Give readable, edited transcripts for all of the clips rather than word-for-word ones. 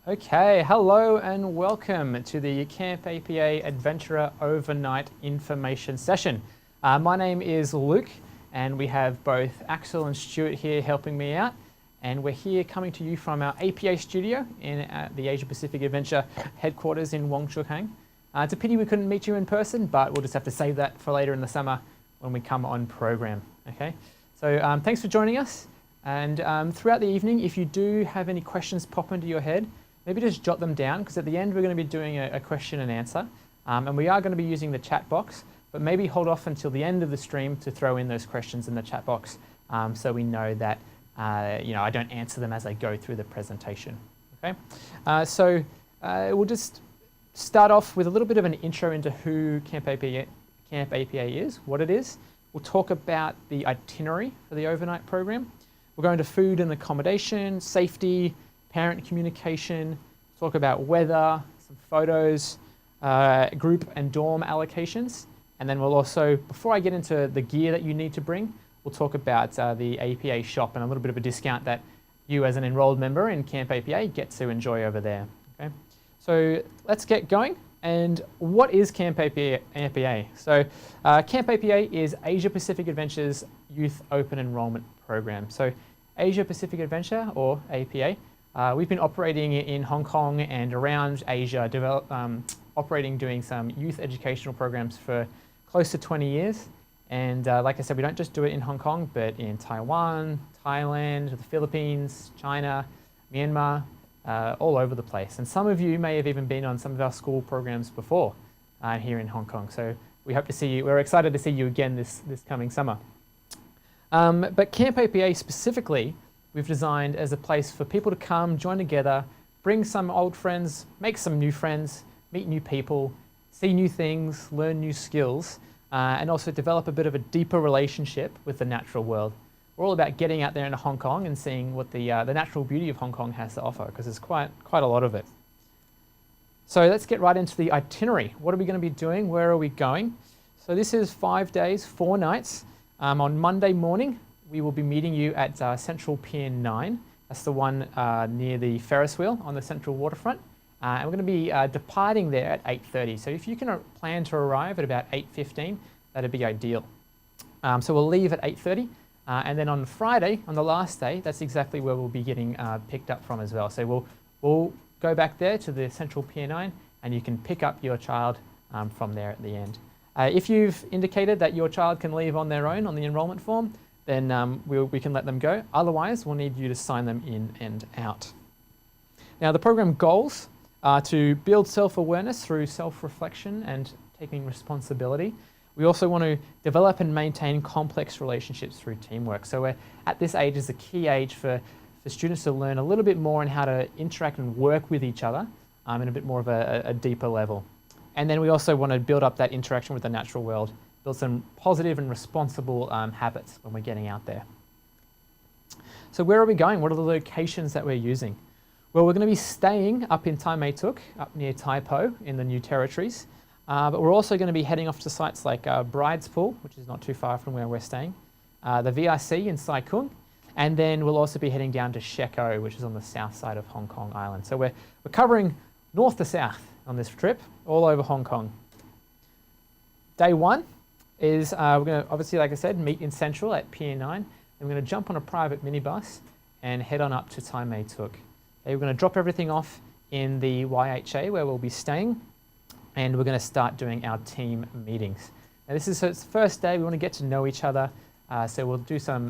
Okay, hello and welcome to the Camp APA Adventurer Overnight Information Session. My name is Luke and we have both Axel and Stuart here helping me out, and we're here coming to you from our APA studio in the Asia Pacific Adventure headquarters in Wong Chuk Hang. It's a pity we couldn't meet you in person, but we'll just have to save that for later in the summer when we come on program. Okay, so thanks for joining us, and throughout the evening, if you do have any questions pop into your head, maybe just jot them down, because at the end we're going to be doing a question and answer, and we are going to be using the chat box, but maybe hold off until the end of the stream to throw in those questions in the chat box, so we know that I don't answer them as I go through the presentation. Okay, so we'll just start off with a little bit of an intro into who Camp APA is, what it is. We'll talk about the itinerary for the overnight program. We'll go into food and accommodation, safety, parent communication, talk about weather, some photos, group and dorm allocations, and then we'll also, before I get into the gear that you need to bring, we'll talk about the APA shop and a little bit of a discount that you as an enrolled member in Camp APA get to enjoy over there. Okay, so let's get going. And what is Camp APA? So Camp APA is Asia Pacific Adventure's Youth Open Enrollment Program. So Asia Pacific Adventure, or APA, we've been operating in Hong Kong and around Asia, doing some youth educational programs for close to 20 years. And like I said, we don't just do it in Hong Kong, but in Taiwan, Thailand, the Philippines, China, Myanmar, all over the place. And some of you may have even been on some of our school programs before here in Hong Kong. So we hope to see you. We're excited to see you again this coming summer. But Camp APA specifically, we've designed as a place for people to come, join together, bring some old friends, make some new friends, meet new people, see new things, learn new skills, and also develop a bit of a deeper relationship with the natural world. We're all about getting out there into Hong Kong and seeing what the natural beauty of Hong Kong has to offer, because there's quite a lot of it. So let's get right into the itinerary. What are we going to be doing? Where are we going? So this is 5 days, 4 nights. On Monday morning, we will be meeting you at Central Pier 9. That's the one near the Ferris wheel on the central waterfront. And we're going to be departing there at 8:30. So if you can plan to arrive at about 8:15, that'd be ideal. So we'll leave at 8:30. And then on Friday, on the last day, that's exactly where we'll be getting picked up from as well. So we'll go back there to the Central Pier 9, and you can pick up your child from there at the end. If you've indicated that your child can leave on their own on the enrollment form, then we can let them go. Otherwise, we'll need you to sign them in and out. Now, the program goals are to build self-awareness through self-reflection and taking responsibility. We also want to develop and maintain complex relationships through teamwork. So we're at this age is a key age for students to learn a little bit more on how to interact and work with each other in a bit more of a deeper level. And then we also want to build up that interaction with the natural world, build some positive and responsible habits when we're getting out there. So where are we going? What are the locations that we're using? Well, we're going to be staying up in Tai Mai Tuk, up near Tai Po in the New Territories. But we're also going to be heading off to sites like Bride's Pool, which is not too far from where we're staying, the VRC in Sai Kung, and then we'll also be heading down to Shek O, which is on the south side of Hong Kong Island. So we're covering north to south on this trip, all over Hong Kong. Day one is we're going to, obviously, like I said, meet in Central at Pier 9, and we're going to jump on a private minibus and head on up to Tai Mai Tuk. Okay, we're going to drop everything off in the YHA where we'll be staying, and we're going to start doing our team meetings. Now this is it's the first day. We want to get to know each other, so we'll do some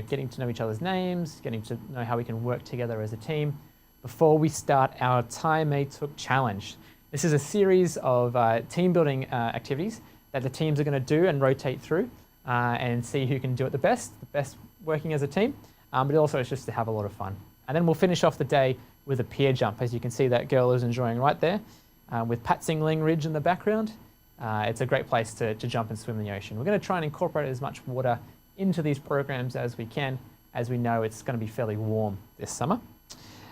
getting to know each other's names, getting to know how we can work together as a team before we start our Tai Mai Tuk challenge. This is a series of team building activities that the teams are going to do and rotate through and see who can do it the best working as a team, but also it's just to have a lot of fun. And then we'll finish off the day with a pier jump. As you can see, that girl is enjoying right there. With Pat Sing Ling Ridge in the background. It's a great place to jump and swim in the ocean. We're going to try and incorporate as much water into these programs as we can, as we know it's going to be fairly warm this summer.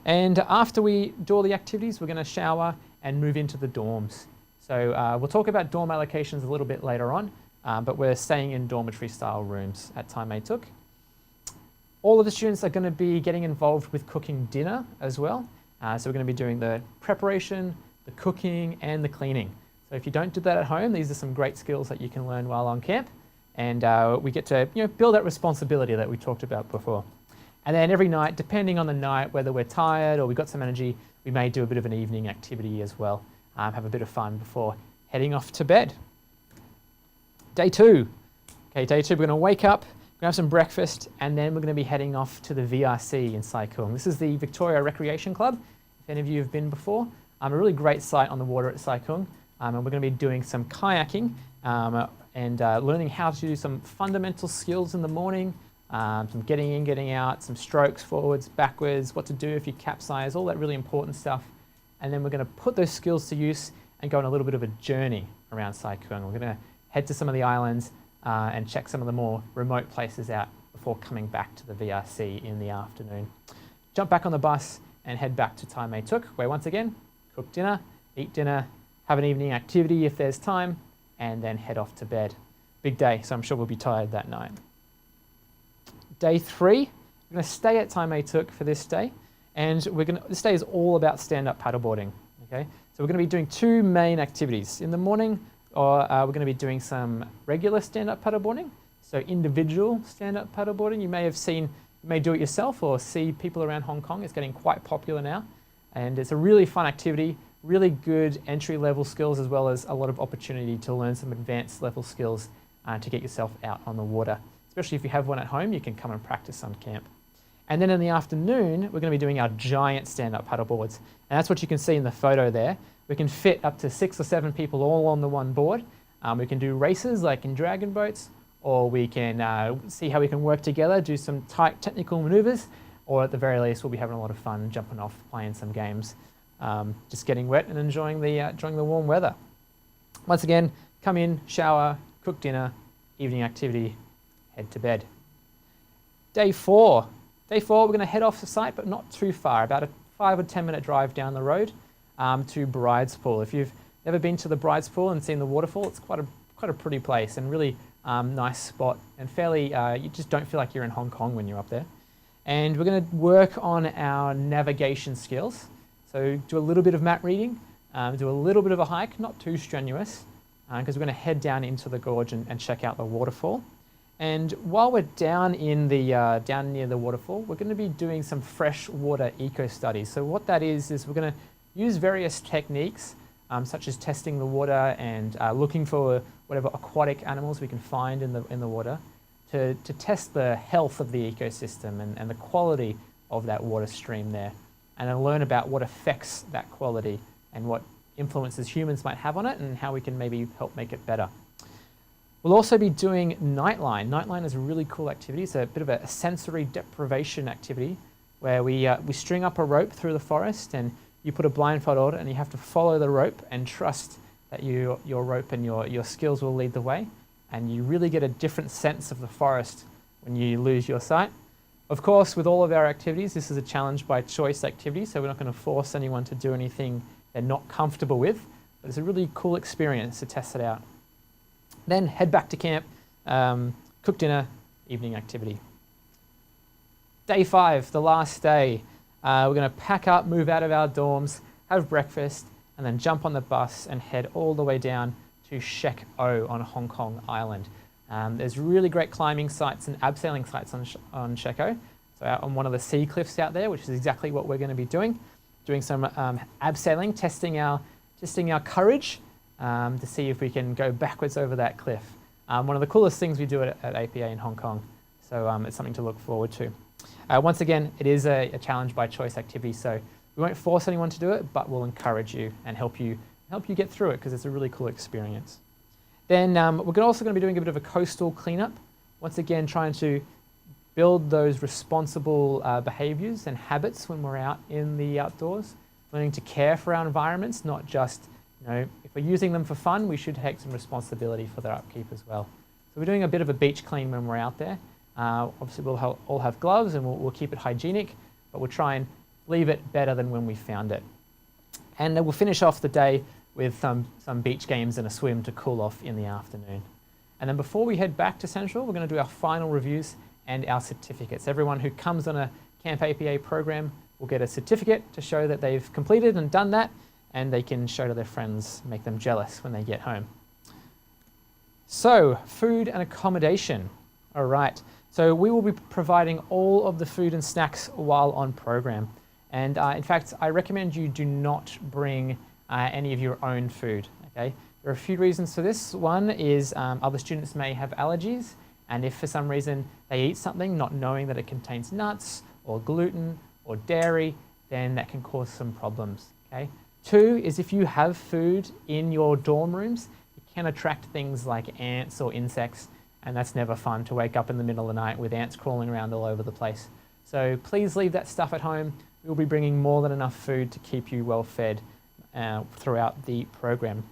And after we do all the activities, we're going to shower and move into the dorms. So we'll talk about dorm allocations a little bit later on, but we're staying in dormitory style rooms at Tai Mai Tuk. All of the students are going to be getting involved with cooking dinner as well. So we're going to be doing the preparation, the cooking, and the cleaning. So if you don't do that at home, these are some great skills that you can learn while on camp. And we get to build that responsibility that we talked about before. And then every night, depending on the night, whether we're tired or we've got some energy, we may do a bit of an evening activity as well. Have a bit of fun before heading off to bed. Day 2. Okay, day 2, we're going to wake up, we're going to have some breakfast, and then we're going to be heading off to the VRC in Sai Kung. This is the Victoria Recreation Club, if any of you have been before. A really great site on the water at Sai Kung. And we're going to be doing some kayaking and learning how to do some fundamental skills in the morning, some getting in, getting out, some strokes, forwards, backwards, what to do if you capsize, all that really important stuff. And then we're going to put those skills to use and go on a little bit of a journey around Sai Kung. We're going to head to some of the islands and check some of the more remote places out before coming back to the VRC in the afternoon. Jump back on the bus and head back to Tai Mai Tuk, where once again, cook dinner, eat dinner, have an evening activity if there's time, and then head off to bed. Big day, so I'm sure we'll be tired that night. Day 3, we're going to stay at Tai Mai Tuk for this day, and this day is all about stand-up paddleboarding. Okay, so we're going to be doing 2 main activities. In the morning, we're going to be doing some regular stand-up paddleboarding, so individual stand-up paddleboarding. You may do it yourself or see people around Hong Kong. It's getting quite popular now, and it's a really fun activity. Really good entry-level skills, as well as a lot of opportunity to learn some advanced level skills to get yourself out on the water. Especially if you have one at home, you can come and practice on camp. And then in the afternoon, we're going to be doing our giant stand-up paddleboards. And that's what you can see in the photo there. We can fit up to 6 or 7 people all on the one board. We can do races like in dragon boats, or we can see how we can work together, do some tight technical maneuvers, or at the very least, we'll be having a lot of fun jumping off, playing some games. Just getting wet and enjoying the warm weather. Once again, come in, shower, cook dinner, evening activity, head to bed. Day 4. Day 4, we're going to head off the site, but not too far, about a 5 or 10 minute drive down the road to Bride's Pool. If you've never been to the Bride's Pool and seen the waterfall, it's quite a pretty place and really nice spot, and fairly, you just don't feel like you're in Hong Kong when you're up there. And we're going to work on our navigation skills. So do a little bit of map reading, do a little bit of a hike, not too strenuous, because we're going to head down into the gorge and check out the waterfall. And while we're down in the down near the waterfall, we're going to be doing some freshwater eco studies. So what that is we're going to use various techniques, such as testing the water and looking for whatever aquatic animals we can find in the water, to test the health of the ecosystem and the quality of that water stream there, and then learn about what affects that quality and what influences humans might have on it and how we can maybe help make it better. We'll also be doing Nightline. Nightline is a really cool activity. It's a bit of a sensory deprivation activity where we string up a rope through the forest, and you put a blindfold on it and you have to follow the rope and trust that your rope and your skills will lead the way, and you really get a different sense of the forest when you lose your sight. Of course, with all of our activities, this is a challenge by choice activity, so we're not going to force anyone to do anything they're not comfortable with, but it's a really cool experience to test it out. Then head back to camp, cook dinner, evening activity. Day 5, the last day. We're going to pack up, move out of our dorms, have breakfast, and then jump on the bus and head all the way down to Shek O on Hong Kong Island. There's really great climbing sites and abseiling sites on Shek O. So out on one of the sea cliffs out there, which is exactly what we're going to be doing some abseiling, testing our courage to see if we can go backwards over that cliff. One of the coolest things we do at APA in Hong Kong, so it's something to look forward to. Once again, it is a challenge by choice activity, so we won't force anyone to do it, but we'll encourage you and help you get through it, because it's a really cool experience. Then we're also going to be doing a bit of a coastal cleanup. Once again, trying to build those responsible behaviours and habits when we're out in the outdoors, learning to care for our environments, not just, if we're using them for fun, we should take some responsibility for their upkeep as well. So we're doing a bit of a beach clean when we're out there. Obviously, we'll all have gloves and we'll keep it hygienic, but we'll try and leave it better than when we found it. And then we'll finish off the day with some beach games and a swim to cool off in the afternoon. And then before we head back to Central, we're going to do our final reviews and our certificates. Everyone who comes on a Camp APA program will get a certificate to show that they've completed and done that, and they can show to their friends, make them jealous when they get home. So, food and accommodation. All right, so we will be providing all of the food and snacks while on program. And in fact, I recommend you do not bring any of your own food, okay? There are a few reasons for this. One is other students may have allergies, and if for some reason they eat something not knowing that it contains nuts or gluten or dairy, then that can cause some problems, okay? Two is if you have food in your dorm rooms, it can attract things like ants or insects, and that's never fun to wake up in the middle of the night with ants crawling around all over the place. So please leave that stuff at home. We'll be bringing more than enough food to keep you well fed throughout the program.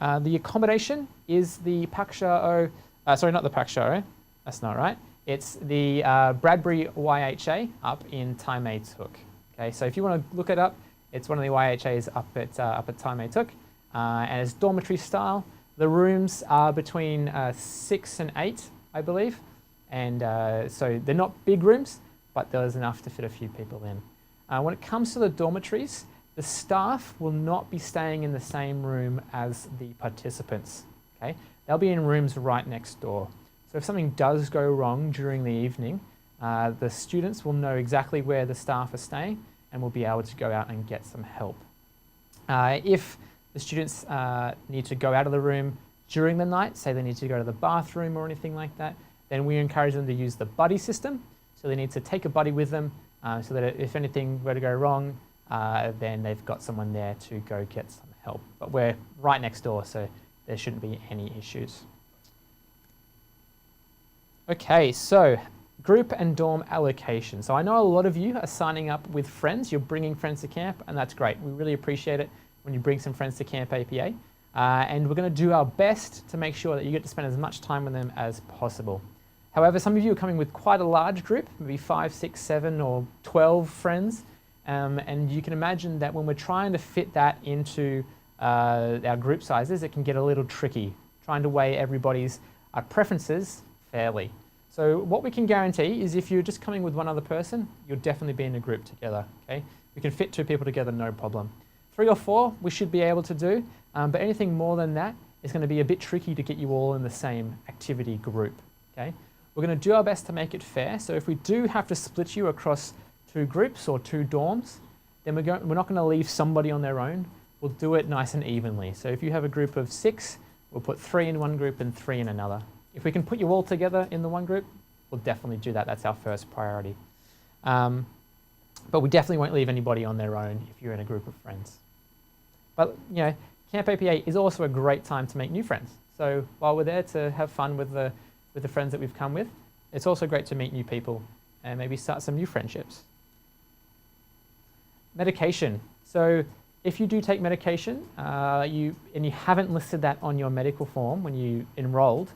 The accommodation is the Pak Sha O, sorry, not the Pak Sha O, that's not right. It's the Bradbury YHA up in Tai Mei Tuk. Okay, so if you want to look it up, it's one of the YHAs up at Tai Mei Tuk, and it's dormitory style. The rooms are between 6 and 8, I believe, and so they're not big rooms, but there's enough to fit a few people in. When it comes to the dormitories, the staff will not be staying in the same room as the participants. Okay, they'll be in rooms right next door. So if something does go wrong during the evening, the students will know exactly where the staff are staying and will be able to go out and get some help. If the students need to go out of the room during the night, say they need to go to the bathroom or anything like that, then we encourage them to use the buddy system. So they need to take a buddy with them so that if anything were to go wrong, then they've got someone there to go get some help. But we're right next door, so there shouldn't be any issues. Okay, so group and dorm allocation. So I know a lot of you are signing up with friends. You're bringing friends to camp, and that's great. We really appreciate it when you bring some friends to Camp APA. And we're going to do our best to make sure that you get to spend as much time with them as possible. However, some of you are coming with quite a large group, maybe 5, 6, 7, or 12 friends. And you can imagine that when we're trying to fit that into our group sizes, it can get a little tricky, trying to weigh everybody's preferences fairly. So what we can guarantee is if you're just coming with one other person, you'll definitely be in a group together, okay? We can fit 2 people together, no problem. 3 or 4, we should be able to do, but anything more than that is going to be a bit tricky to get you all in the same activity group, okay? We're going to do our best to make it fair, so if we do have to split you across 2 groups or 2 dorms, then we're not going to leave somebody on their own. We'll do it nice and evenly. So if you have a group of 6, we'll put 3 in one group and 3 in another. If we can put you all together in the one group, we'll definitely do that. That's our first priority. But we definitely won't leave anybody on their own if you're in a group of friends. But you know, Camp APA is also a great time to make new friends. So while we're there to have fun with the friends that we've come with, it's also great to meet new people and maybe start some new friendships. Medication. So if you do take medication and you haven't listed that on your medical form when you enrolled,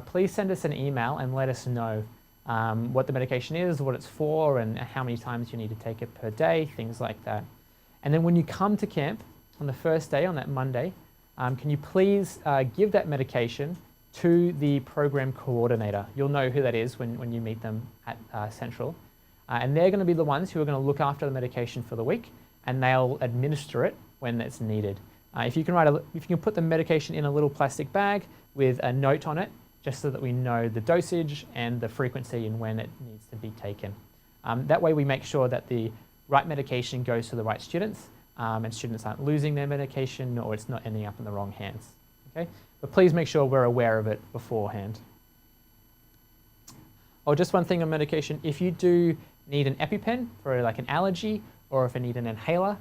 please send us an email and let us know what the medication is, what it's for, and how many times you need to take it per day, things like that. And then when you come to camp on the first day, on that Monday, can you please give that medication to the program coordinator. You'll know who that is when you meet them at Central. And they're going to be the ones who are going to look after the medication for the week, and they'll administer it when it's needed. If you can put the medication in a little plastic bag with a note on it, just so that we know the dosage and the frequency and when it needs to be taken. That way we make sure that the right medication goes to the right students, and students aren't losing their medication or it's not ending up in the wrong hands. Okay? But please make sure we're aware of it beforehand. Oh, just one thing on medication. If you do need an EpiPen for like an allergy, or if you need an inhaler,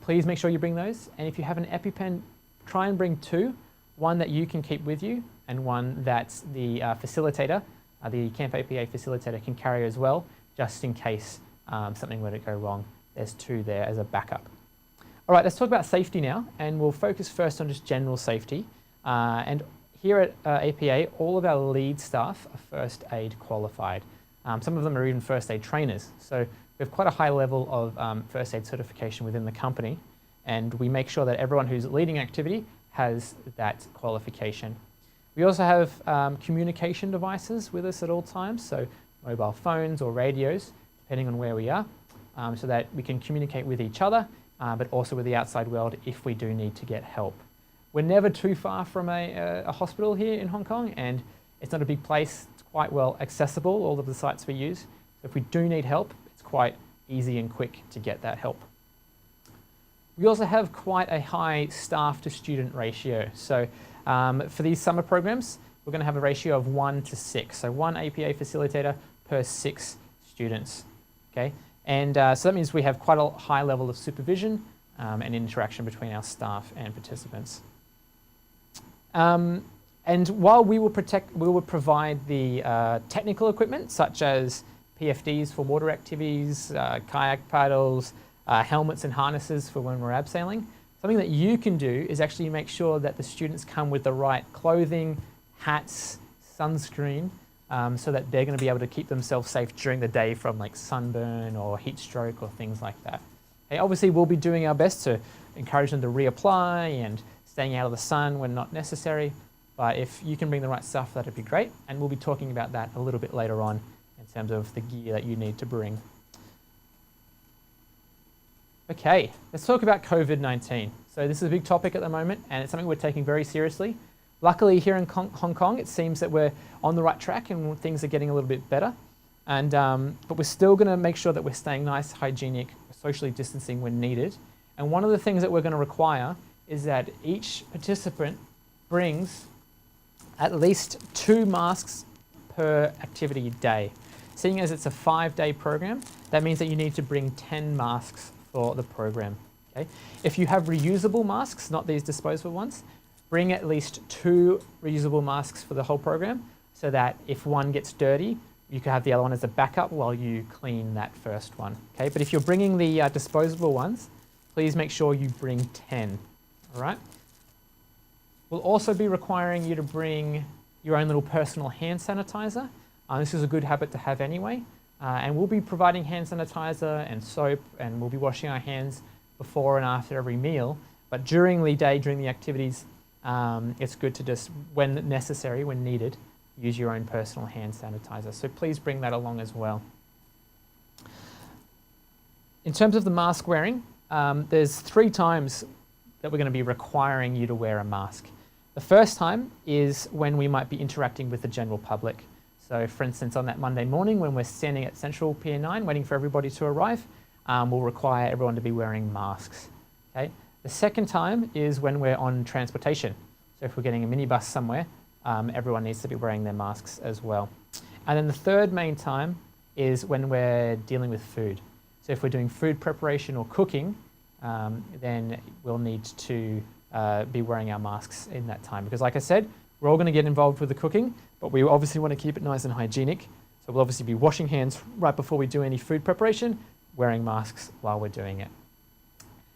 please make sure you bring those. And if you have an EpiPen, try and bring 2. One that you can keep with you, and one that the facilitator, the Camp APA facilitator, can carry as well, just in case something were to go wrong. There's 2 there as a backup. All right, let's talk about safety now, and we'll focus first on just general safety. And here at APA, all of our lead staff are first aid qualified. Some of them are even first aid trainers. So we have quite a high level of first aid certification within the company, and we make sure that everyone who's leading activity has that qualification. We also have communication devices with us at all times, so mobile phones or radios, depending on where we are. so that we can communicate with each other, but also with the outside world if we do need to get help. We're never too far from a hospital here in Hong Kong, and it's not a big place. It's quite well accessible, all of the sites we use. So if we do need help, it's quite easy and quick to get that help. We also have quite a high staff to student ratio. So for these summer programs, we're going to have a ratio of 1 to 6. So 1 APA facilitator per 6 students. Okay? And so that means we have quite a high level of supervision and interaction between our staff and participants. And while we will provide the technical equipment such as PFDs for water activities, kayak paddles, helmets and harnesses for when we're abseiling, something that you can do is actually make sure that the students come with the right clothing, hats, sunscreen, so that they're going to be able to keep themselves safe during the day from like sunburn or heat stroke or things like that. Okay, obviously, we'll be doing our best to encourage them to reapply and staying out of the sun when not necessary. But if you can bring the right stuff, that'd be great. And we'll be talking about that a little bit later on in terms of the gear that you need to bring. Okay, let's talk about COVID-19. So this is a big topic at the moment, and it's something we're taking very seriously. Luckily, here in Hong Kong, it seems that we're on the right track and things are getting a little bit better. And but we're still going to make sure that we're staying nice, hygienic, socially distancing when needed. And one of the things that we're going to require is that each participant brings at least 2 masks per activity day. Seeing as it's a 5-day program, that means that you need to bring 10 masks for the program. Okay? If you have reusable masks, not these disposable ones, bring at least 2 reusable masks for the whole program, so that if one gets dirty, you can have the other one as a backup while you clean that first one. Okay? But if you're bringing the disposable ones, please make sure you bring 10. All right? We'll also be requiring you to bring your own little personal hand sanitizer. This is a good habit to have anyway. And we'll be providing hand sanitizer and soap, and we'll be washing our hands before and after every meal. But during the day, during the activities, it's good to just, when necessary, when needed, use your own personal hand sanitizer. So please bring that along as well. In terms of the mask wearing, there's 3 times that we're going to be requiring you to wear a mask. The first time is when we might be interacting with the general public. So for instance, on that Monday morning when we're standing at Central Pier 9 waiting for everybody to arrive, we'll require everyone to be wearing masks. Okay? The second time is when we're on transportation. So if we're getting a minibus somewhere, everyone needs to be wearing their masks as well. And then the third main time is when we're dealing with food. So if we're doing food preparation or cooking, then we'll need to be wearing our masks in that time. Because like I said, we're all going to get involved with the cooking, but we obviously want to keep it nice and hygienic. So we'll obviously be washing hands right before we do any food preparation, wearing masks while we're doing it.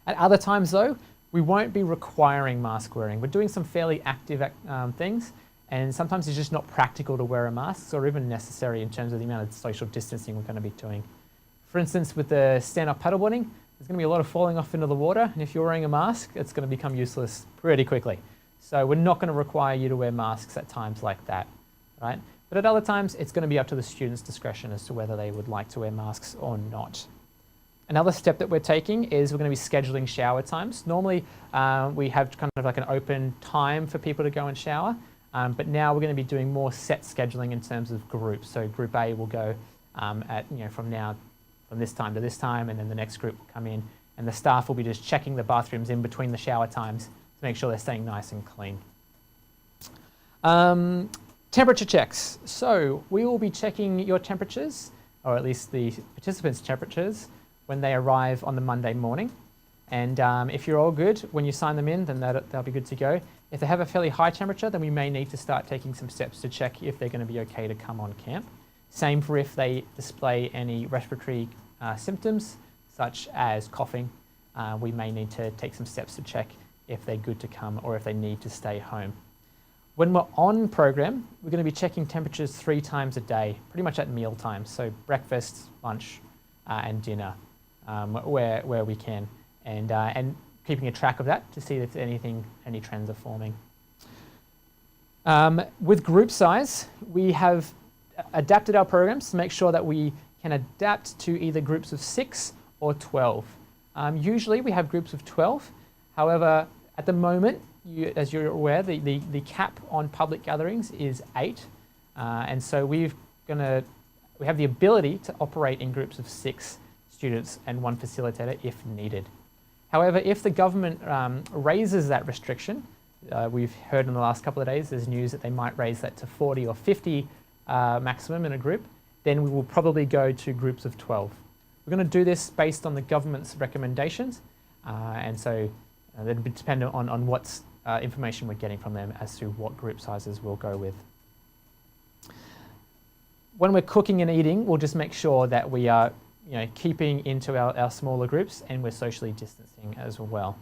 At other times though, we won't be requiring mask wearing. We're doing some fairly active things, and sometimes it's just not practical to wear a mask or even necessary in terms of the amount of social distancing we're going to be doing. For instance, with the stand-up paddleboarding, there's going to be a lot of falling off into the water, and if you're wearing a mask, it's going to become useless pretty quickly. So we're not going to require you to wear masks at times like that, right? But at other times, it's going to be up to the student's discretion as to whether they would like to wear masks or not. Another step that we're taking is we're going to be scheduling shower times. Normally, we have kind of like an open time for people to go and shower, but now we're going to be doing more set scheduling in terms of groups. So Group A will go from this time to this time, and then the next group will come in, and the staff will be just checking the bathrooms in between the shower times to make sure they're staying nice and clean. Temperature checks. So we will be checking your temperatures, or at least the participants' temperatures, when they arrive on the Monday morning. And if you're all good, when you sign them in, then they'll be good to go. If they have a fairly high temperature, then we may need to start taking some steps to check if they're going to be okay to come on camp. Same for if they display any respiratory symptoms, such as coughing. We may need to take some steps to check if they're good to come or if they need to stay home. When we're on program, we're going to be checking temperatures 3 times a day, pretty much at meal times. So breakfast, lunch, and dinner, where we can, and keeping a track of that to see if any trends are forming. With group size, we have adapted our programs to make sure that we can adapt to either groups of 6 or 12. Usually we have groups of 12. However, at the moment, as you're aware, the cap on public gatherings is 8. And so we have the ability to operate in groups of 6 students and 1 facilitator if needed. However, if the government raises that restriction, we've heard in the last couple of days, there's news that they might raise that to 40 or 50 maximum in a group, then we will probably go to groups of 12. We're going to do this based on the government's recommendations, and so it'll be dependent on what information we're getting from them as to what group sizes we'll go with. When we're cooking and eating, we'll just make sure that we are keeping into our smaller groups and we're socially distancing as well.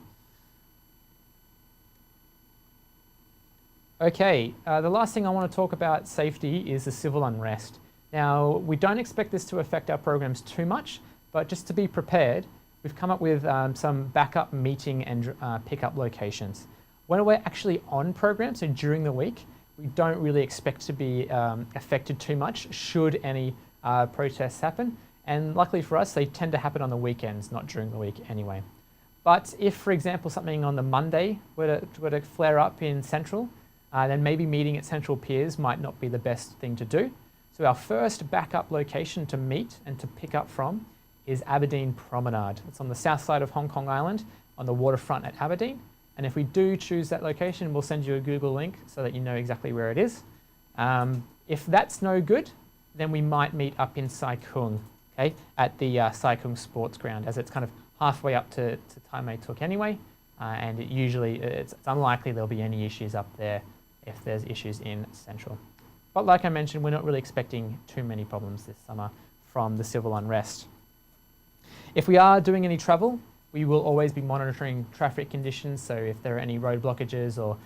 Okay, the last thing I want to talk about safety is the civil unrest. Now, we don't expect this to affect our programs too much, but just to be prepared, we've come up with some backup meeting and pickup locations. When we're actually on program, so during the week, we don't really expect to be affected too much should any protests happen. And luckily for us, they tend to happen on the weekends, not during the week anyway. But if, for example, something on the Monday were to flare up in Central, then maybe meeting at Central Piers might not be the best thing to do. So our first backup location to meet and to pick up from is Aberdeen Promenade. It's on the south side of Hong Kong Island, on the waterfront at Aberdeen. And if we do choose that location, we'll send you a Google link so that you know exactly where it is. If that's no good, then we might meet up in Sai Kung, okay, at the Sai Kung Sports Ground, as it's kind of halfway up to Tai Mai Tuk anyway, and it's unlikely there'll be any issues up there if there's issues in Central. But like I mentioned, we're not really expecting too many problems this summer from the civil unrest. If we are doing any travel, we will always be monitoring traffic conditions, so if there are any road blockages or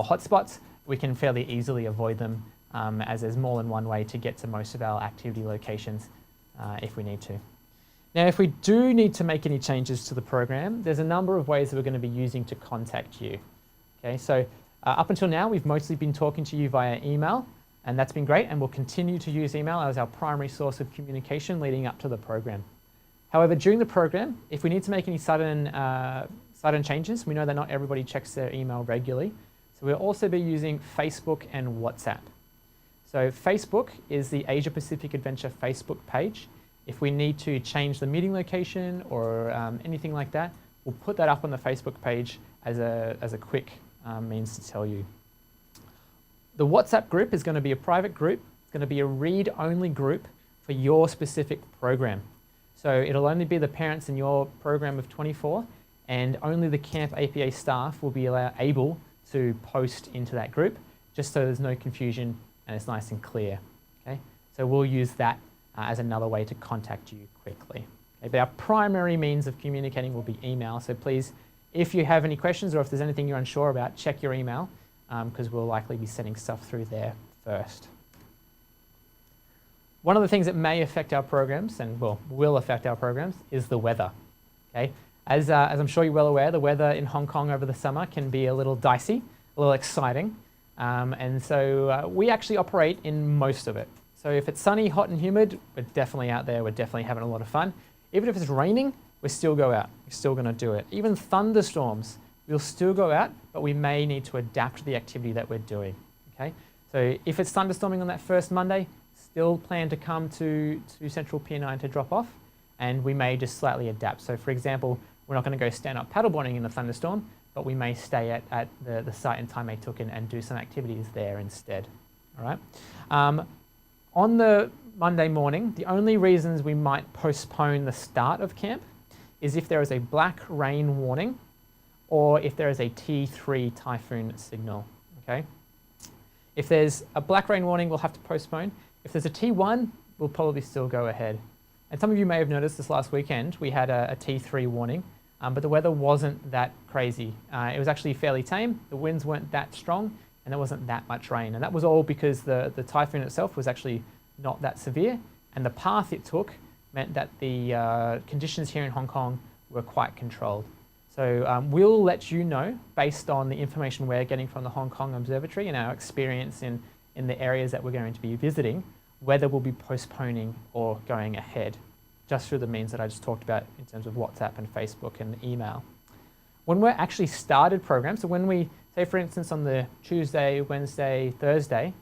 hotspots, we can fairly easily avoid them, as there's more than one way to get to most of our activity locations if we need to. Now, if we do need to make any changes to the program, there's a number of ways that we're going to be using to contact you. Okay, so up until now, we've mostly been talking to you via email, and that's been great, and we'll continue to use email as our primary source of communication leading up to the program. However, during the program, if we need to make any sudden changes, we know that not everybody checks their email regularly, so we'll also be using Facebook and WhatsApp. So Facebook is the Asia Pacific Adventure Facebook page. If we need to change the meeting location or anything like that, we'll put that up on the Facebook page as a quick means to tell you. The WhatsApp group is going to be a private group. It's going to be a read-only group for your specific program. So it'll only be the parents in your program of 24, and only the Camp APA staff will be able to post into that group, just so there's no confusion and it's nice and clear. Okay? So we'll use that as another way to contact you quickly. Okay? But our primary means of communicating will be email, so please, if you have any questions or if there's anything you're unsure about, check your email, because we'll likely be sending stuff through there first. One of the things that may affect our programs, and will affect our programs, is the weather. Okay? As I'm sure you're well aware, the weather in Hong Kong over the summer can be a little dicey, a little exciting, and so we actually operate in most of it. So if it's sunny, hot and humid, we're definitely out there, we're definitely having a lot of fun. Even if it's raining, we still go out, we're still going to do it. Even thunderstorms, we'll still go out, but we may need to adapt the activity that we're doing. Okay? So if it's thunderstorming on that first Monday, still plan to come to Central Pier 9 to drop off, and we may just slightly adapt. So for example, we're not going to go stand up paddleboarding in the thunderstorm, but we may stay at the site in Tai Mai Tuk and do some activities there instead. All right? On the Monday morning, the only reasons we might postpone the start of camp is if there is a black rain warning or if there is a T3 typhoon signal. Okay? If there's a black rain warning, we'll have to postpone. If there's a T1, we'll probably still go ahead. And some of you may have noticed this last weekend, we had a T3 warning, but the weather wasn't that crazy. It was actually fairly tame, the winds weren't that strong, and there wasn't that much rain. And that was all because the typhoon itself was actually not that severe, and the path it took meant that the conditions here in Hong Kong were quite controlled. So we'll let you know, based on the information we're getting from the Hong Kong Observatory and our experience in the areas that we're going to be visiting, whether we'll be postponing or going ahead. just through the means that I just talked about in terms of WhatsApp and Facebook and email. When we're actually started programs, so when we, say for instance on the Tuesday, Wednesday, Thursday,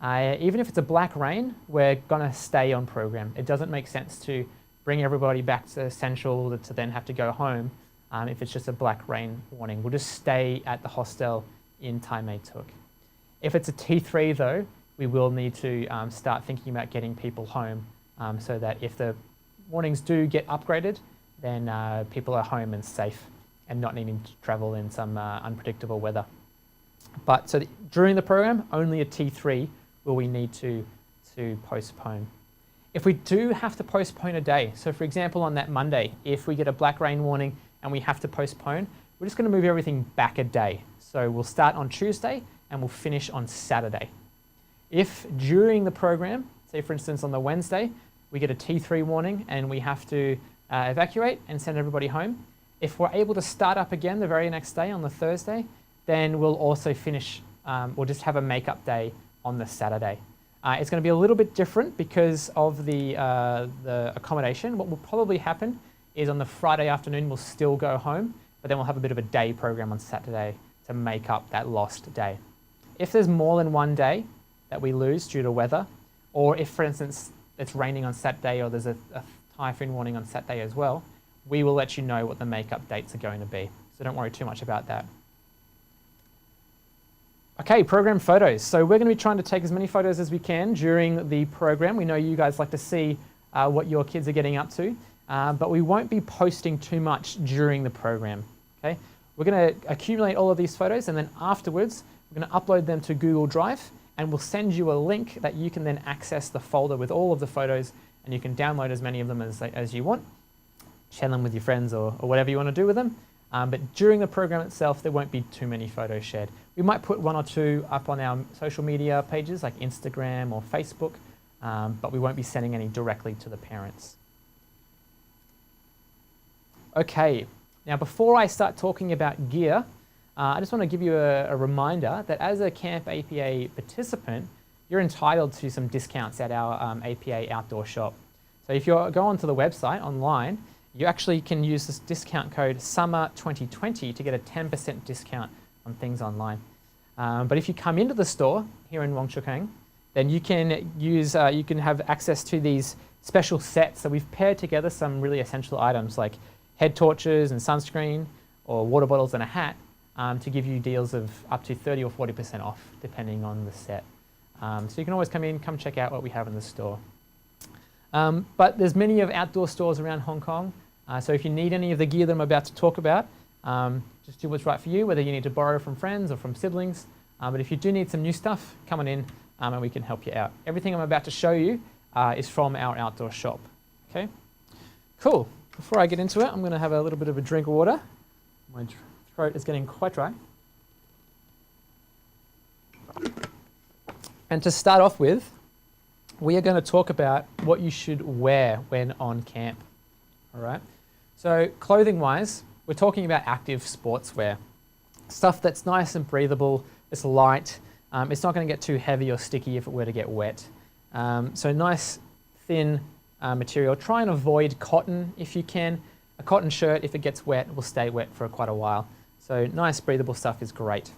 even if it's a black rain, we're gonna stay on program. It doesn't make sense to bring everybody back to Central to then have to go home if it's just a black rain warning. We'll just stay at the hostel in Tai Mai Tuk. If it's a T3 though, we will need to start thinking about getting people home so that if the warnings do get upgraded, then people are home and safe and not needing to travel in some unpredictable weather. But so during the program, only a T3 will we need to postpone. If we do have to postpone a day, so for example on that Monday, if we get a black rain warning and we have to postpone, we're just going to move everything back a day. So we'll start on Tuesday and we'll finish on Saturday. If during the program, say for instance on the Wednesday, we get a T3 warning and we have to evacuate and send everybody home, if we're able to start up again the very next day on the Thursday, then we'll also finish, we'll just have a make-up day on the Saturday. It's going to be a little bit different because of the accommodation. What will probably happen is on the Friday afternoon we'll still go home, but then we'll have a bit of a day program on Saturday to make up that lost day. If there's more than one day that we lose due to weather, or if for instance it's raining on Saturday or there's a typhoon warning on Saturday as well, we will let you know what the make-up dates are going to be. So don't worry too much about that. Okay, program photos. So we're going to be trying to take as many photos as we can during the program. We know you guys like to see what your kids are getting up to, but we won't be posting too much during the program. Okay, we're going to accumulate all of these photos and then afterwards we're going to upload them to Google Drive and we'll send you a link that you can then access the folder with all of the photos and you can download as many of them as you want, share them with your friends or whatever you want to do with them. But during the program itself, there won't be too many photos shared. We might put one or two up on our social media pages like Instagram or Facebook, but we won't be sending any directly to the parents. Okay, now before I start talking about gear, I just want to give you a reminder that as a Camp APA participant, you're entitled to some discounts at our APA outdoor shop. So if you go onto the website online, you actually can use this discount code SUMMER2020 to get a 10% discount on things online. But if you come into the store here in Wong Chuk Hang, then you can use, you can have access to these special sets. So we've paired together some really essential items like head torches and sunscreen or water bottles and a hat to give you deals of up to 30 or 40% off depending on the set. So you can always come in, come check out what we have in the store. But there's many of outdoor stores around Hong Kong. So if you need any of the gear that I'm about to talk about, just do what's right for you, whether you need to borrow from friends or from siblings. But if you do need some new stuff, come on in and we can help you out. Everything I'm about to show you is from our outdoor shop. Okay, cool. Before I get into it, I'm going to have a little bit of a drink of water. My throat is getting quite dry. And to start off with, we are going to talk about what you should wear when on camp. All right. So clothing-wise, we're talking about active sportswear, stuff that's nice and breathable. It's light. It's not going to get too heavy or sticky if it were to get wet. So nice, thin material. Try and avoid cotton if you can. A cotton shirt, if it gets wet, will stay wet for quite a while. So nice, breathable stuff is great.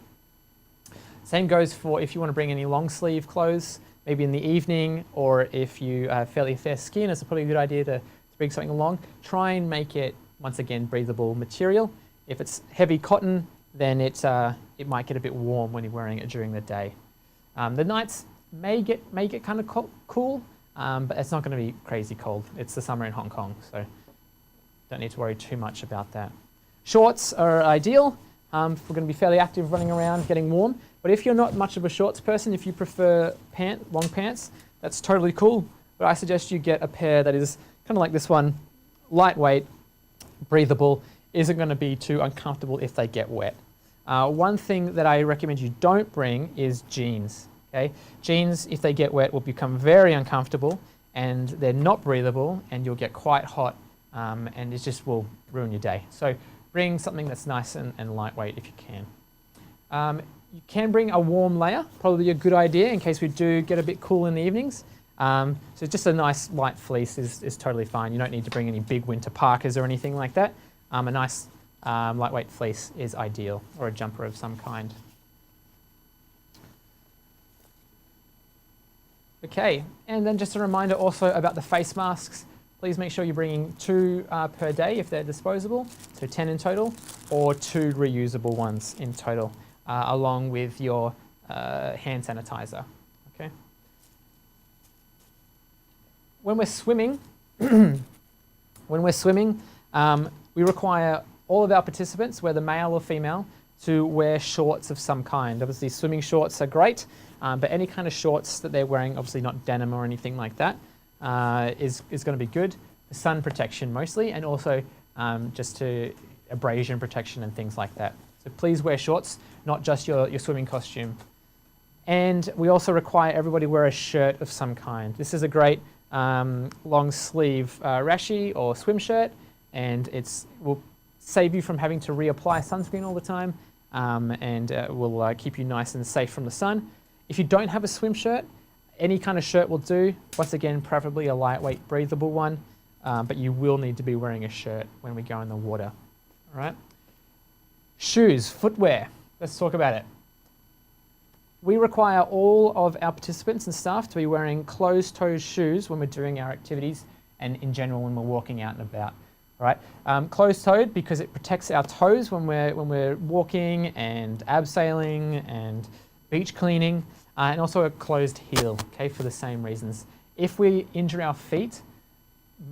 Same goes for if you want to bring any long sleeve clothes, maybe in the evening, or if you have fairly fair skin, it's probably a good idea to bring something along. Try and make it, once again, breathable material. If it's heavy cotton, then it might get a bit warm when you're wearing it during the day. The nights may get kind of cool, but it's not going to be crazy cold. It's the summer in Hong Kong, so don't need to worry too much about that. Shorts are ideal. We're going to be fairly active running around, getting warm. But if you're not much of a shorts person, if you prefer long pants, that's totally cool. But I suggest you get a pair that is kind of like this one, lightweight, breathable, isn't going to be too uncomfortable if they get wet. One thing that I recommend you don't bring is jeans. Okay? Jeans, if they get wet, will become very uncomfortable and they're not breathable and you'll get quite hot and it just will ruin your day. So bring something that's nice and lightweight if you can. You can bring a warm layer, probably a good idea in case we do get a bit cool in the evenings. So just a nice light fleece is totally fine. You don't need to bring any big winter parkas or anything like that. A nice lightweight fleece is ideal, or a jumper of some kind. Okay, and then just a reminder also about the face masks. Please make sure you're bringing 2 per day if they're disposable, so 10 in total, or 2 reusable ones in total, along with your hand sanitizer. Okay. When we're swimming, we require all of our participants, whether male or female, to wear shorts of some kind. Obviously, swimming shorts are great, but any kind of shorts that they're wearing, obviously not denim or anything like that, is going to be good. For sun protection mostly, and also just to abrasion protection and things like that. So please wear shorts, not just your swimming costume. And we also require everybody wear a shirt of some kind. This is a great long sleeve rashi or swim shirt, and will save you from having to reapply sunscreen all the time, and will keep you nice and safe from the sun. If you don't have a swim shirt, any kind of shirt will do. Once again, preferably a lightweight, breathable one, but you will need to be wearing a shirt when we go in the water. All right. Shoes, footwear. Let's talk about it. We require all of our participants and staff to be wearing closed-toed shoes when we're doing our activities, and in general when we're walking out and about. All right. Closed-toed because it protects our toes when we're walking and abseiling and beach cleaning, and also a closed heel. Okay, for the same reasons. If we injure our feet,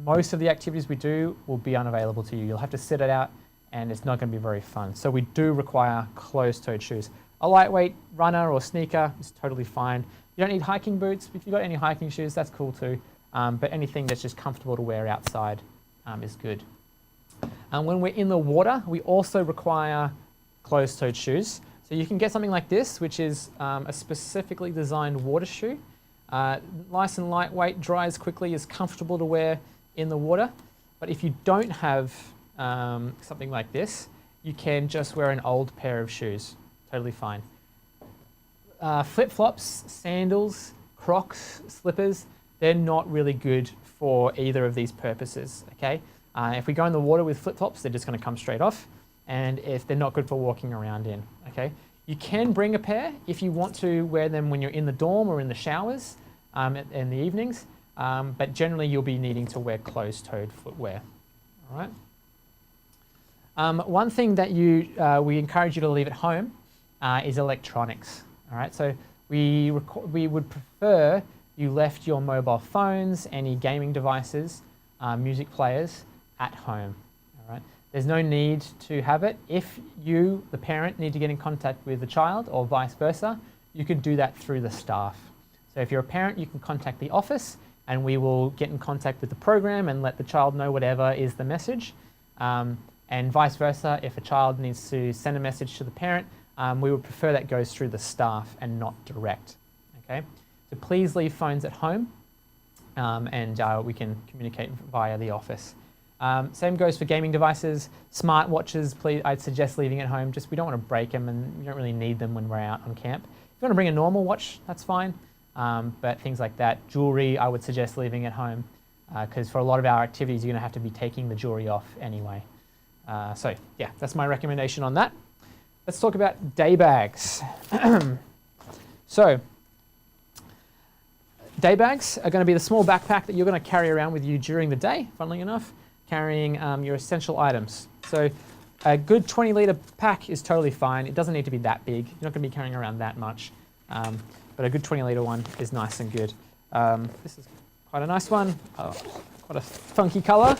most of the activities we do will be unavailable to you. You'll have to sit it out, and it's not going to be very fun. So we do require closed-toed shoes. A lightweight runner or sneaker is totally fine. You don't need hiking boots. If you've got any hiking shoes, that's cool too. But anything that's just comfortable to wear outside is good. When we're in the water, we also require closed-toed shoes. So you can get something like this, which is a specifically designed water shoe. Nice and lightweight, dries quickly, is comfortable to wear in the water. But if you don't have something like this, you can just wear an old pair of shoes. Totally fine. Flip-flops, sandals, Crocs, slippers, they're not really good for either of these purposes, okay? If we go in the water with flip-flops, they're just going to come straight off, and if they're not good for walking around in, okay? You can bring a pair if you want to wear them when you're in the dorm or in the showers in the evenings, but generally you'll be needing to wear closed-toed footwear, all right? One thing that we encourage you to leave at home is electronics. All right, so we would prefer you left your mobile phones, any gaming devices, music players at home. All right, there's no need to have it. If you, the parent, need to get in contact with the child or vice versa, you can do that through the staff. So if you're a parent, you can contact the office, and we will get in contact with the program and let the child know whatever is the message. And vice versa, if a child needs to send a message to the parent, we would prefer that goes through the staff and not direct. Okay, so please leave phones at home, and we can communicate via the office. Same goes for gaming devices, smart watches. Please, I'd suggest leaving at home. Just we don't want to break them, and we don't really need them when we're out on camp. If you want to bring a normal watch, that's fine. But things like that, jewelry, I would suggest leaving at home, because for a lot of our activities, you're going to have to be taking the jewelry off anyway. So yeah, that's my recommendation on that. Let's talk about day bags. So, day bags are going to be the small backpack that you're going to carry around with you during the day, funnily enough, carrying your essential items. So a good 20-litre pack is totally fine. It doesn't need to be that big. You're not going to be carrying around that much. But a good 20-litre one is nice and good. This is quite a nice one, quite a funky colour.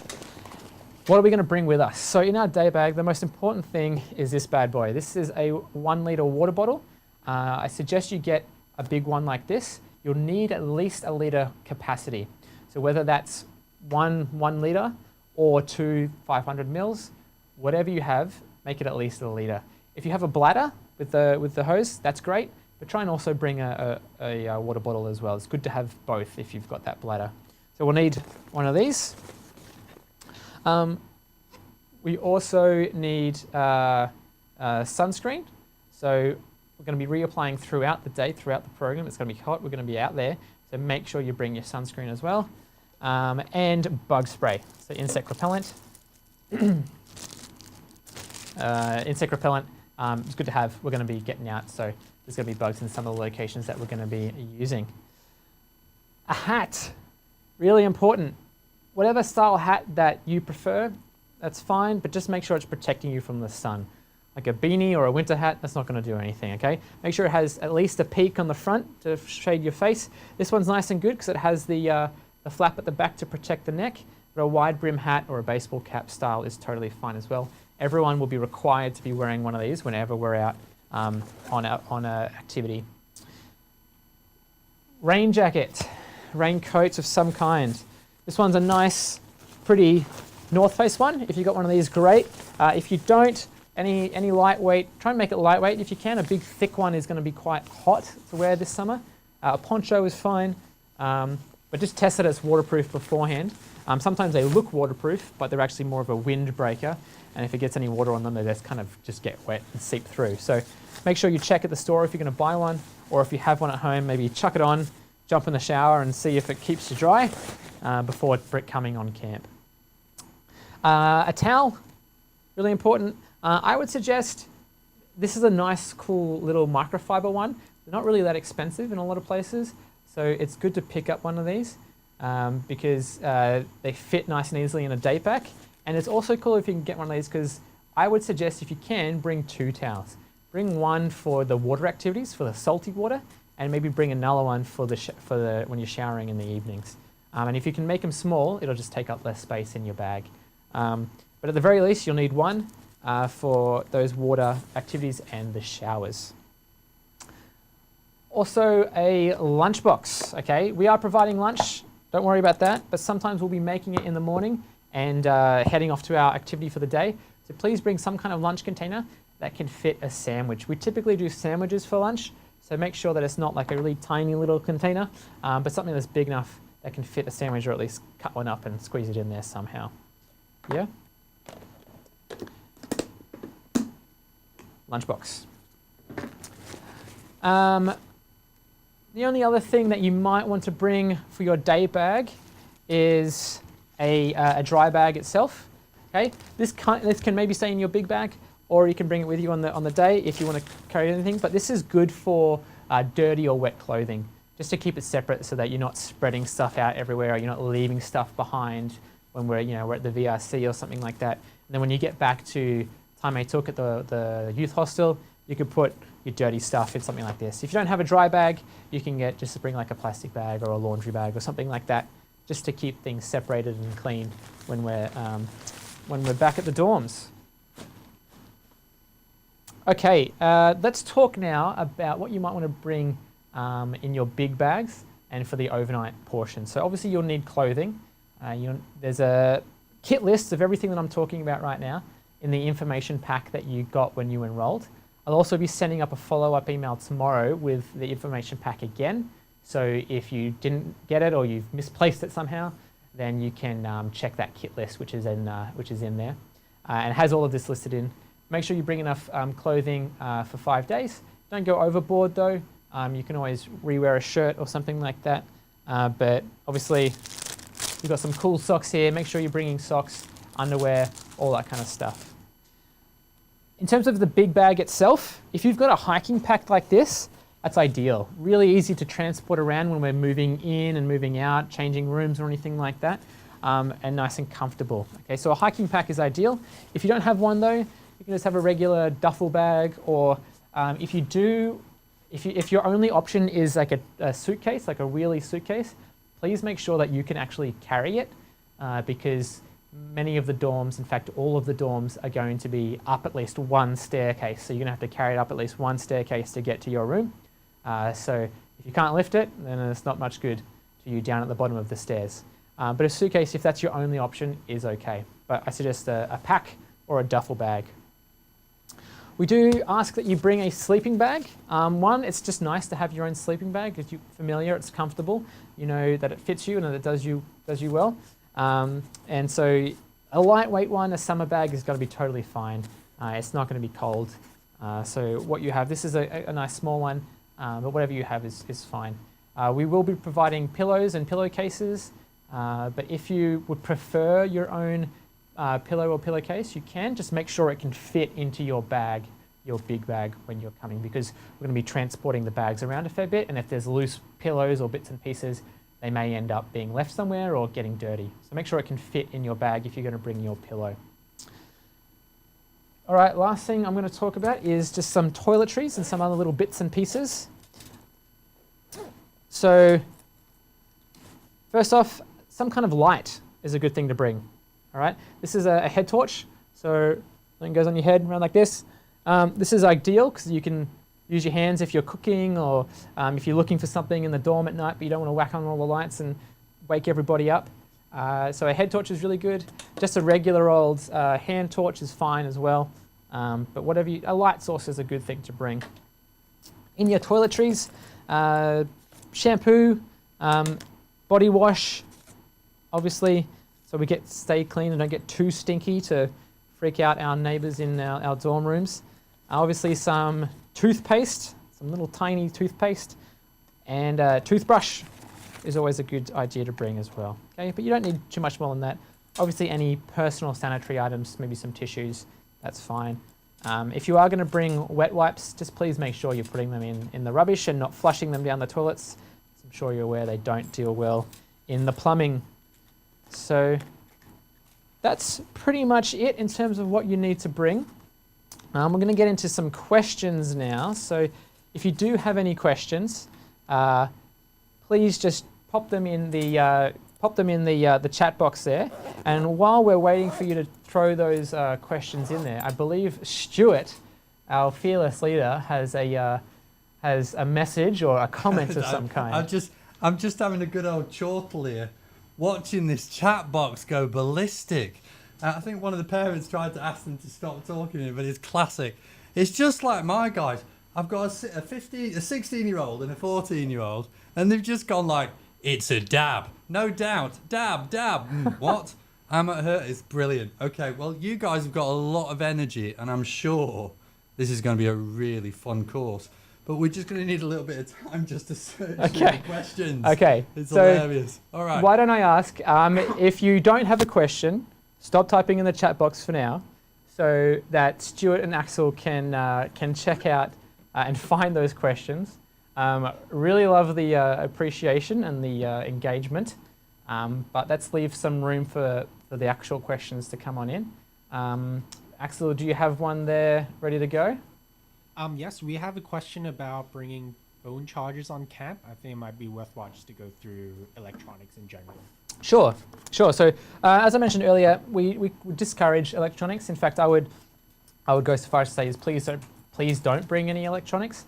What are we going to bring with us? So in our day bag, the most important thing is this bad boy. This is a 1-litre water bottle. I suggest you get a big one like this. You'll need at least a litre capacity. So whether that's one litre or 2 500 mils, whatever you have, make it at least a litre. If you have a bladder with the hose, that's great, but try and also bring a water bottle as well. It's good to have both if you've got that bladder. So we'll need one of these. We also need sunscreen. So we're going to be reapplying throughout the day, throughout the program. It's going to be hot. We're going to be out there. So make sure you bring your sunscreen as well. And bug spray, so insect repellent. Insect repellent, it's good to have. We're going to be getting out, so there's going to be bugs in some of the locations that we're going to be using. A hat, really important. Whatever style hat that you prefer, that's fine, but just make sure it's protecting you from the sun. Like a beanie or a winter hat, that's not going to do anything, okay? Make sure it has at least a peak on the front to shade your face. This one's nice and good because it has the flap at the back to protect the neck, but a wide brim hat or a baseball cap style is totally fine as well. Everyone will be required to be wearing one of these whenever we're out on an activity. Rain jacket, raincoats of some kind. This one's a nice, pretty North Face one. If you've got one of these, great. If you don't, any lightweight, try and make it lightweight. If you can, a big thick one is going to be quite hot to wear this summer. A poncho is fine, but just test it as waterproof beforehand. Sometimes they look waterproof, but they're actually more of a windbreaker. And if it gets any water on them, they just kind of just get wet and seep through. So make sure you check at the store if you're going to buy one, or if you have one at home, maybe chuck it on, jump in the shower and see if it keeps you dry before coming on camp. A towel, really important. I would suggest this is a nice, cool little microfiber one. They're not really that expensive in a lot of places, so it's good to pick up one of these because they fit nice and easily in a day pack. And it's also cool if you can get one of these because I would suggest if you can, bring 2 towels. Bring one for the water activities, for the salty water, and maybe bring another one for when you're showering in the evenings. And if you can make them small, it'll just take up less space in your bag. But at the very least, you'll need one for those water activities and the showers. Also a lunchbox, okay? We are providing lunch, don't worry about that, but sometimes we'll be making it in the morning and heading off to our activity for the day. So please bring some kind of lunch container that can fit a sandwich. We typically do sandwiches for lunch, so make sure that it's not like a really tiny little container, but something that's big enough that can fit a sandwich, or at least cut one up and squeeze it in there somehow. Yeah? Lunchbox. The only other thing that you might want to bring for your day bag is a dry bag itself. Okay, this can maybe stay in your big bag, or you can bring it with you on the day if you want to carry anything. But this is good for dirty or wet clothing, just to keep it separate so that you're not spreading stuff out everywhere, or you're not leaving stuff behind when we're at the VRC or something like that. And then when you get back to Taimei Tuk at the youth hostel, you could put your dirty stuff in something like this. If you don't have a dry bag, you can just bring like a plastic bag or a laundry bag or something like that, just to keep things separated and clean when we're back at the dorms. Okay, let's talk now about what you might want to bring in your big bags and for the overnight portion. So obviously you'll need clothing. There's a kit list of everything that I'm talking about right now in the information pack that you got when you enrolled. I'll also be sending up a follow-up email tomorrow with the information pack again. So if you didn't get it or you've misplaced it somehow, then you can check that kit list, which is in there, and it has all of this listed in. Make sure you bring enough clothing for 5 days. Don't go overboard though. You can always rewear a shirt or something like that. But obviously, you've got some cool socks here. Make sure you're bringing socks, underwear, all that kind of stuff. In terms of the big bag itself, if you've got a hiking pack like this, that's ideal. Really easy to transport around when we're moving in and moving out, changing rooms or anything like that, and nice and comfortable. Okay, so a hiking pack is ideal. If you don't have one though, you can just have a regular duffel bag, or if your only option is like a suitcase, like a wheelie suitcase, please make sure that you can actually carry it because many of the dorms, in fact all of the dorms, are going to be up at least one staircase. So you're going to have to carry it up at least one staircase to get to your room. So if you can't lift it, then it's not much good to you down at the bottom of the stairs. But a suitcase, if that's your only option, is okay. But I suggest a pack or a duffel bag. We do ask that you bring a sleeping bag. One, it's just nice to have your own sleeping bag. It's familiar, it's comfortable. You know that it fits you and that it does you well. And so a lightweight one, a summer bag, is going to be totally fine. It's not going to be cold. So what you have, this is a nice small one, but whatever you have is fine. We will be providing pillows and pillowcases, but if you would prefer your own pillow or pillowcase, you can. Just make sure it can fit into your bag, your big bag, when you're coming, because we're going to be transporting the bags around a fair bit, and if there's loose pillows or bits and pieces, they may end up being left somewhere or getting dirty. So make sure it can fit in your bag if you're going to bring your pillow. All right, last thing I'm going to talk about is just some toiletries and some other little bits and pieces. So first off, some kind of light is a good thing to bring. All right, this is a head torch. So something goes on your head, around like this. This is ideal because you can use your hands if you're cooking, or if you're looking for something in the dorm at night, but you don't want to whack on all the lights and wake everybody up. So a head torch is really good. Just a regular old hand torch is fine as well. But a light source is a good thing to bring. In your toiletries, shampoo, body wash, obviously, so we stay clean and don't get too stinky to freak out our neighbours in our dorm rooms. Obviously some toothpaste, some little tiny toothpaste, and a toothbrush is always a good idea to bring as well. Okay, but you don't need too much more than that. Obviously any personal sanitary items, maybe some tissues, that's fine. If you are going to bring wet wipes, just please make sure you're putting them in the rubbish and not flushing them down the toilets. I'm sure you're aware they don't deal well in the plumbing. So that's pretty much it in terms of what you need to bring. We're going to get into some questions now. So if you do have any questions, please just pop them in the chat box there. And while we're waiting for you to throw those questions in there, I believe Stuart, our fearless leader, has a message or a comment of some kind. I'm just having a good old chortle here, watching this chat box go ballistic. I think one of the parents tried to ask them to stop talking, but it's classic. It's just like my guys. I've got a 16-year-old and a 14-year-old, and they've just gone like, it's a dab. No doubt. Dab. What? I'm at her. It's brilliant. Okay, well, you guys have got a lot of energy, and I'm sure this is going to be a really fun course. But we're just going to need a little bit of time just to search the questions. Okay. It's so hilarious. All right. Why don't I ask, if you don't have a question, stop typing in the chat box for now, so that Stuart and Axel can check out and find those questions. Really love the appreciation and the engagement, but let's leave some room for the actual questions to come on in. Axel, do you have one there ready to go? Yes, we have a question about bringing phone chargers on camp. I think it might be worthwhile just to go through electronics in general. Sure. So as I mentioned earlier, we discourage electronics. In fact, I would go so far as to say is please don't bring any electronics.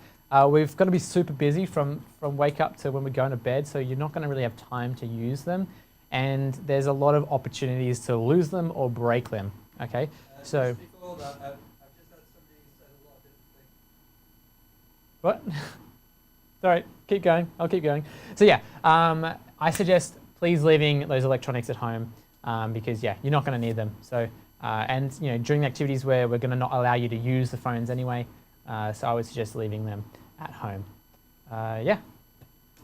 We've got to be super busy from wake up to when we're going to bed, so you're not going to really have time to use them, and there's a lot of opportunities to lose them or break them. Okay, so. Before that, I've just had somebody say a lot of different things. What? Sorry, keep going. I'll keep going. So yeah, I suggest please leaving those electronics at home because yeah, you're not going to need them. So and during the activities where we're going to not allow you to use the phones anyway, so I would suggest leaving them at home. Yeah,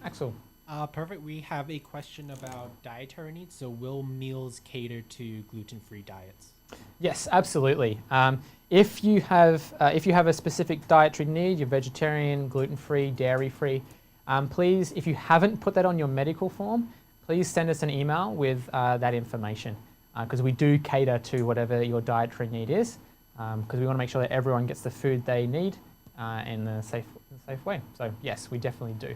Axel. Perfect. We have a question about dietary needs. So will meals cater to gluten-free diets? Yes, absolutely. If you have a specific dietary need, you're vegetarian, gluten-free, dairy-free, please, if you haven't put that on your medical form, please send us an email with that information, because we do cater to whatever your dietary need is, because we want to make sure that everyone gets the food they need in a safe way. So yes, we definitely do.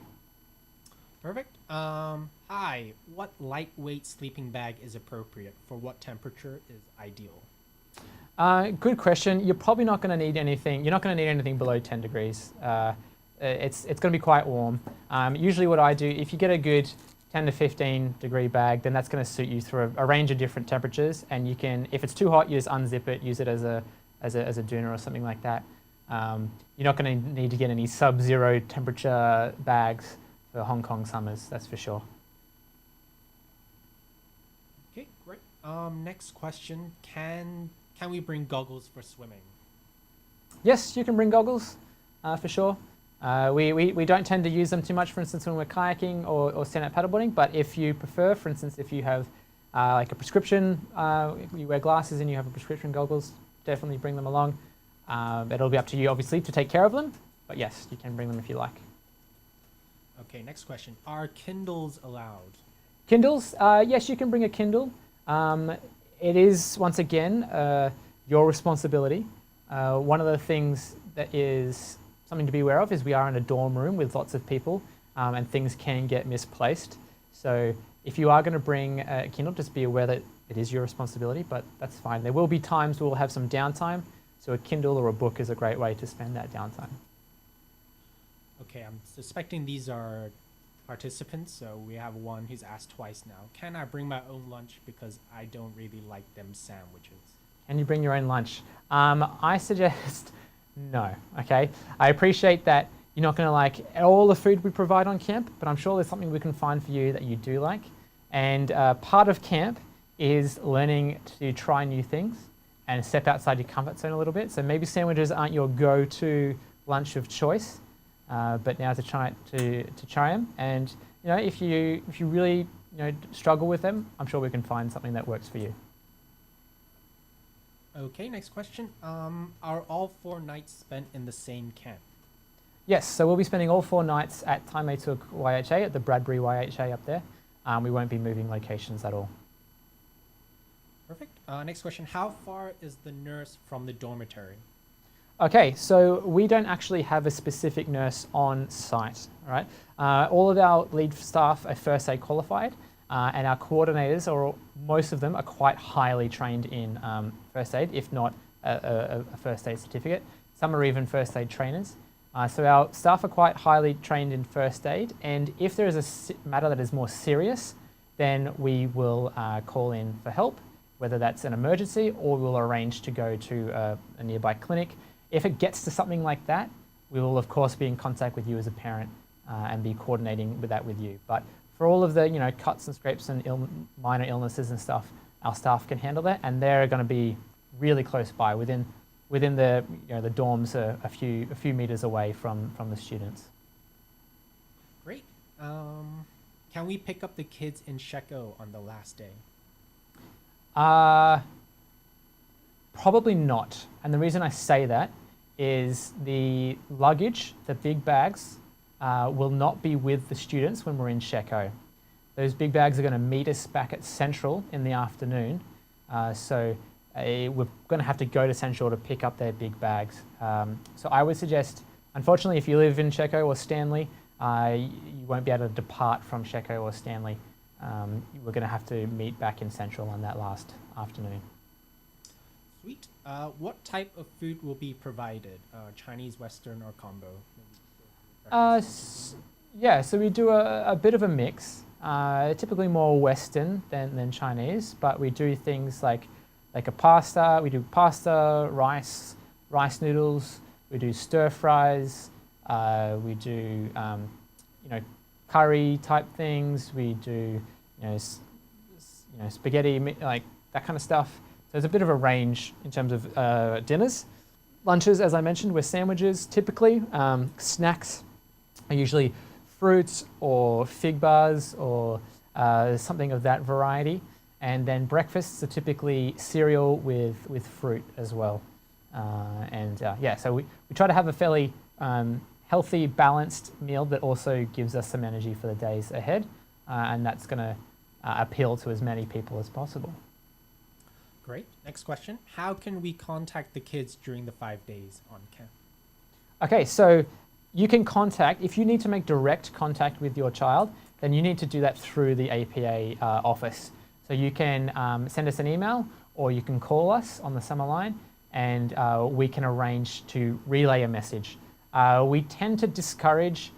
Perfect. Hi, what lightweight sleeping bag is appropriate? For what temperature is ideal? Good question. You're probably not going to need anything. You're not going to need anything below 10 degrees. It's going to be quite warm. Usually what I do, if you get a good 10 to 15 degree bag, then that's going to suit you through a range of different temperatures. And you can, if it's too hot, you just unzip it, use it as a doona or something like that. You're not going to need to get any sub-zero temperature bags for Hong Kong summers, that's for sure. Okay, great. Next question, can we bring goggles for swimming? Yes, you can bring goggles for sure. We don't tend to use them too much, for instance, when we're kayaking or stand-up paddleboarding, but if you prefer, for instance, if you have like a prescription, you wear glasses and you have a prescription goggles, definitely bring them along. It'll be up to you, obviously, to take care of them, but yes, you can bring them if you like. Okay, next question. Are Kindles allowed? Kindles, yes, you can bring a Kindle. It is, once again, your responsibility. One of the things that is something to be aware of is we are in a dorm room with lots of people, and things can get misplaced. So if you are going to bring a Kindle, just be aware that it is your responsibility, but that's fine. There will be times we'll have some downtime, so a Kindle or a book is a great way to spend that downtime. Okay, I'm suspecting these are participants, so we have one who's asked twice now. Can I bring my own lunch because I don't really like them sandwiches? Can you bring your own lunch? I suggest no, okay? I appreciate that you're not going to like all the food we provide on camp, but I'm sure there's something we can find for you that you do like. And part of camp is learning to try new things and step outside your comfort zone a little bit. So maybe sandwiches aren't your go-to lunch of choice, but now to try them. And you know, if you really struggle with them, I'm sure we can find something that works for you. Okay, next question. Are all 4 nights spent in the same camp? Yes, so we'll be spending all 4 nights at Taimetuk YHA, at the Bradbury YHA up there. We won't be moving locations at all. Perfect. Next question. How far is the nurse from the dormitory? Okay, so we don't actually have a specific nurse on site, all right? All of our lead staff are first aid qualified, and our coordinators, or most of them, are quite highly trained in first aid, if not a first aid certificate. Some are even first aid trainers. So our staff are quite highly trained in first aid, and if there is a matter that is more serious, then we will call in for help, whether that's an emergency or we'll arrange to go to a nearby clinic. If it gets to something like that, we will of course be in contact with you as a parent and be coordinating with that with you. But for all of the cuts and scrapes and minor illnesses and stuff, our staff can handle that, and they're going to be really close by, within the the dorms a few meters away from the students. Great. Can we pick up the kids in Sheko on the last day? Probably not. And the reason I say that is the luggage, the big bags, will not be with the students when we're in Sheko. Those big bags are going to meet us back at Central in the afternoon. So we're going to have to go to Central to pick up their big bags. So I would suggest, unfortunately, if you live in Sheko or Stanley, you won't be able to depart from Sheko or Stanley. We're going to have to meet back in Central on that last afternoon. Sweet. What type of food will be provided? Chinese, Western, or combo? Yeah, so we do a bit of a mix. Typically more Western than Chinese, but we do things like a pasta. We do pasta, rice noodles. We do stir fries. We do curry type things. We do spaghetti, like that kind of stuff. So there's a bit of a range in terms of dinners. Lunches, as I mentioned, were sandwiches typically. Snacks are usually fruits or fig bars or something of that variety. And then breakfasts are typically cereal with fruit as well. So we try to have a fairly healthy, balanced meal that also gives us some energy for the days ahead. And that's going to appeal to as many people as possible. Great. Next question. How can we contact the kids during the 5 days on camp? Okay, so you can contact, if you need to make direct contact with your child, then you need to do that through the APA office. So you can send us an email, or you can call us on the summer line, and we can arrange to relay a message. We tend to discourage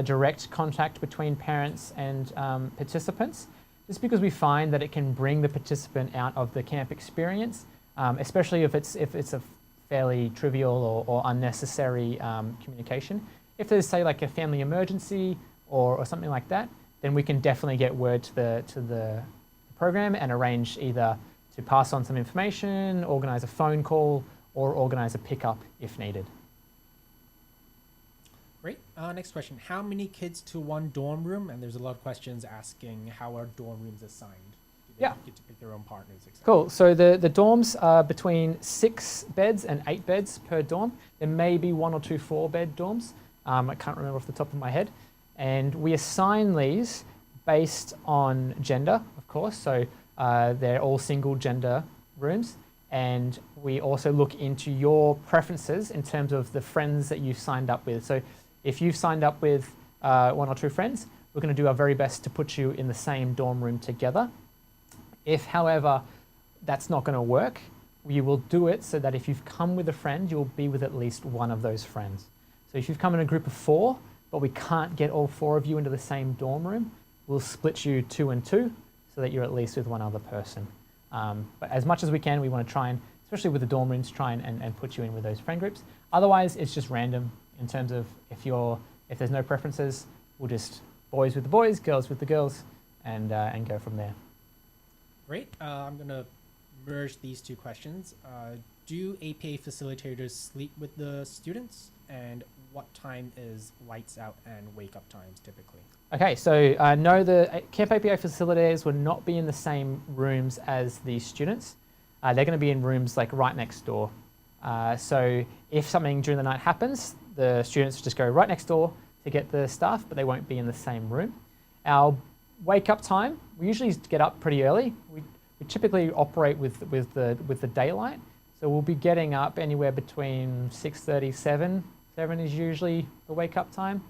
direct contact between parents and participants, just because we find that it can bring the participant out of the camp experience, especially if it's a fairly trivial or unnecessary communication. If there's, say, like a family emergency or something like that, then we can definitely get word to the program and arrange either to pass on some information, organize a phone call, or organize a pickup if needed. Great. Next question. How many kids to one dorm room? And there's a lot of questions asking how are dorm rooms assigned? Do they Yeah. get to pick their own partners, etc.? Cool. So the dorms are between 6 beds and 8 beds per dorm. There may be 1 or 2 4-bed dorms. I can't remember off the top of my head. And we assign these based on gender, of course. So they're all single gender rooms. And we also look into your preferences in terms of the friends that you've signed up with. So if you've signed up with 1 or 2 friends, we're going to do our very best to put you in the same dorm room together. If, however, that's not going to work, we will do it so that if you've come with a friend, you'll be with at least one of those friends. So if you've come in a group of 4, but we can't get all 4 of you into the same dorm room, we'll split you 2 and 2 so that you're at least with one other person. But as much as we can, we want to try and, especially with the dorm rooms, try and put you in with those friend groups. Otherwise, it's just random in terms of if there's no preferences, we'll just boys with the boys, girls with the girls, and go from there. Great. I'm going to merge these 2 questions. Do APA facilitators sleep with the students? And what time is lights out and wake up times typically? Okay, so no, the Camp APA facilitators will not be in the same rooms as the students. They're going to be in rooms like right next door. So if something during the night happens, the students just go right next door to get the staff, but they won't be in the same room. Our wake up time, we usually get up pretty early. We typically operate with the daylight. So we'll be getting up anywhere between 6:30, 7. 7 is usually the wake up time.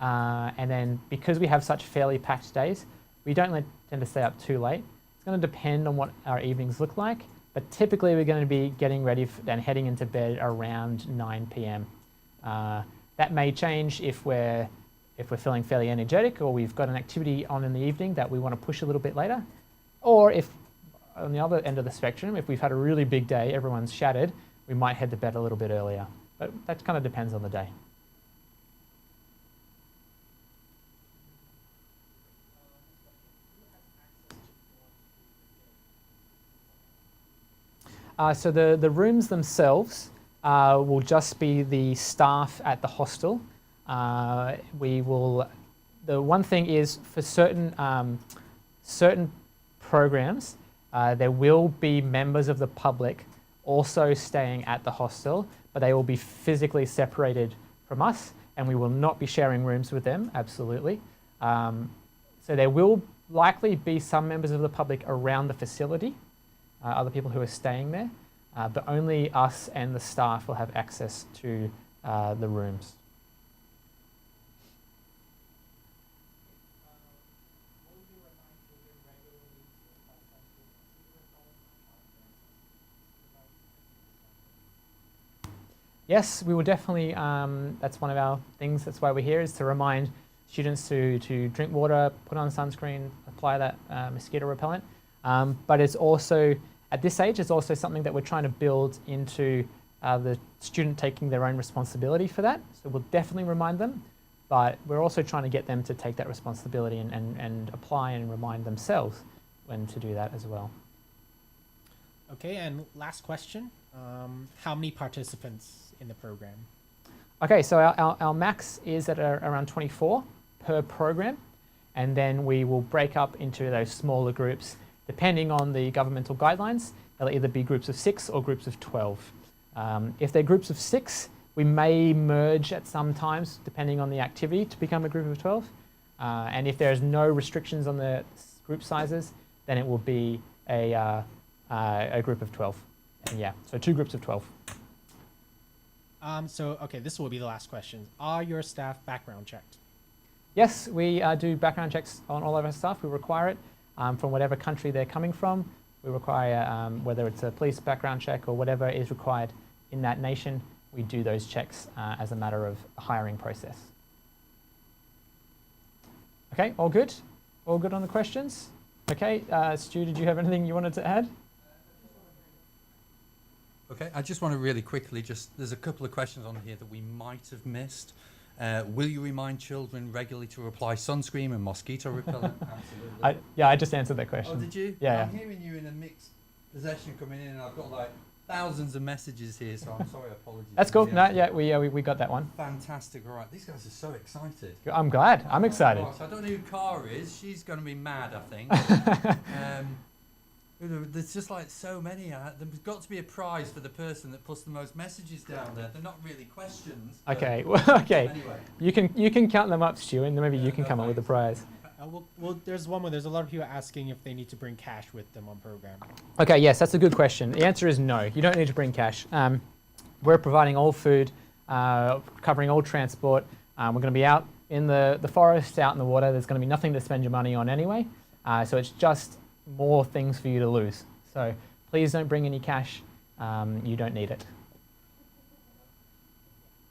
And then because we have such fairly packed days, we don't tend to stay up too late. It's going to depend on what our evenings look like, but typically we're going to be getting ready and heading into bed around 9 p.m. That may change if we're feeling fairly energetic or we've got an activity on in the evening that we want to push a little bit later. Or if, on the other end of the spectrum, if we've had a really big day, everyone's shattered, we might head to bed a little bit earlier. But that kind of depends on the day. So the rooms themselves will just be the staff at the hostel. The one thing is for certain programs, there will be members of the public also staying at the hostel, but they will be physically separated from us, and we will not be sharing rooms with them, absolutely. So there will likely be some members of the public around the facility, other people who are staying there, but only us and the staff will have access to the rooms. Yes, we will definitely, that's one of our things, that's why we're here, is to remind students to drink water, put on sunscreen, apply that mosquito repellent. But it's also, at this age, it's also something that we're trying to build into the student taking their own responsibility for that. So we'll definitely remind them, but we're also trying to get them to take that responsibility and apply and remind themselves when to do that as well. Okay, and last question. How many participants in the program? Okay, so our max is at around 24 per program, and then we will break up into those smaller groups. Depending on the governmental guidelines, they'll either be groups of 6 or groups of 12. If they're groups of 6, we may merge at some times, depending on the activity, to become a group of 12. And if there's no restrictions on the group sizes, then it will be a group of 12. And yeah, so 2 groups of 12. Okay, this will be the last question. Are your staff background checked? Yes, we do background checks on all of our staff. We require it from whatever country they're coming from. We require, whether it's a police background check or whatever is required in that nation, we do those checks as a matter of a hiring process. Okay, all good? All good on the questions? Okay, Stu, did you have anything you wanted to add? Okay, I just want to really quickly there's a couple of questions on here that we might have missed. Will you remind children regularly to apply sunscreen and mosquito repellent? Absolutely. I just answered that question. Oh, did you? Yeah. I'm hearing you in a mixed possession coming in, and I've got like thousands of messages here, so I'm sorry, apologies. That's cool. No, yeah, we got that one. Fantastic. All right, these guys are so excited. I'm glad. I'm excited. Right, so I don't know who Cara is. She's going to be mad, I think. There's just like so many. There's got to be a prize for the person that puts the most messages down there. They're not really questions. Okay. Okay. Anyway. You can count them up, Stu, and then maybe you can come up with a prize. Well, there's one more. There's a lot of people asking if they need to bring cash with them on program. Okay, yes, that's a good question. The answer is no. You don't need to bring cash. We're providing all food, covering all transport. We're going to be out in the forest, out in the water. There's going to be nothing to spend your money on anyway. So it's just more things for you to lose. So please don't bring any cash. You don't need it.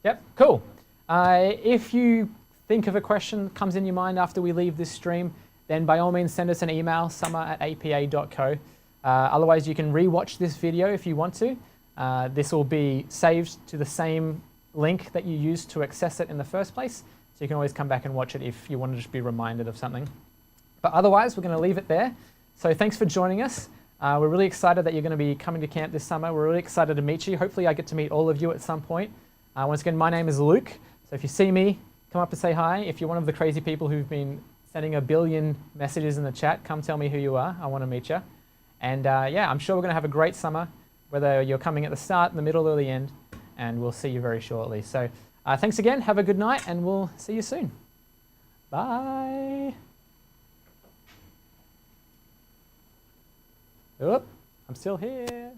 Yep, cool. If you think of a question that comes in your mind after we leave this stream, then by all means send us an email, summer@apa.co. Otherwise, you can rewatch this video if you want to. This will be saved to the same link that you used to access it in the first place. So you can always come back and watch it if you want to just be reminded of something. But otherwise, we're going to leave it there. So thanks for joining us. We're really excited that you're going to be coming to camp this summer. We're really excited to meet you. Hopefully I get to meet all of you at some point. Once again, my name is Luke. So if you see me, come up to say hi. If you're one of the crazy people who've been sending a billion messages in the chat, come tell me who you are. I want to meet you. And yeah, I'm sure we're going to have a great summer, whether you're coming at the start, the middle, or the end. And we'll see you very shortly. So thanks again. Have a good night, and we'll see you soon. Bye. Oop, I'm still here.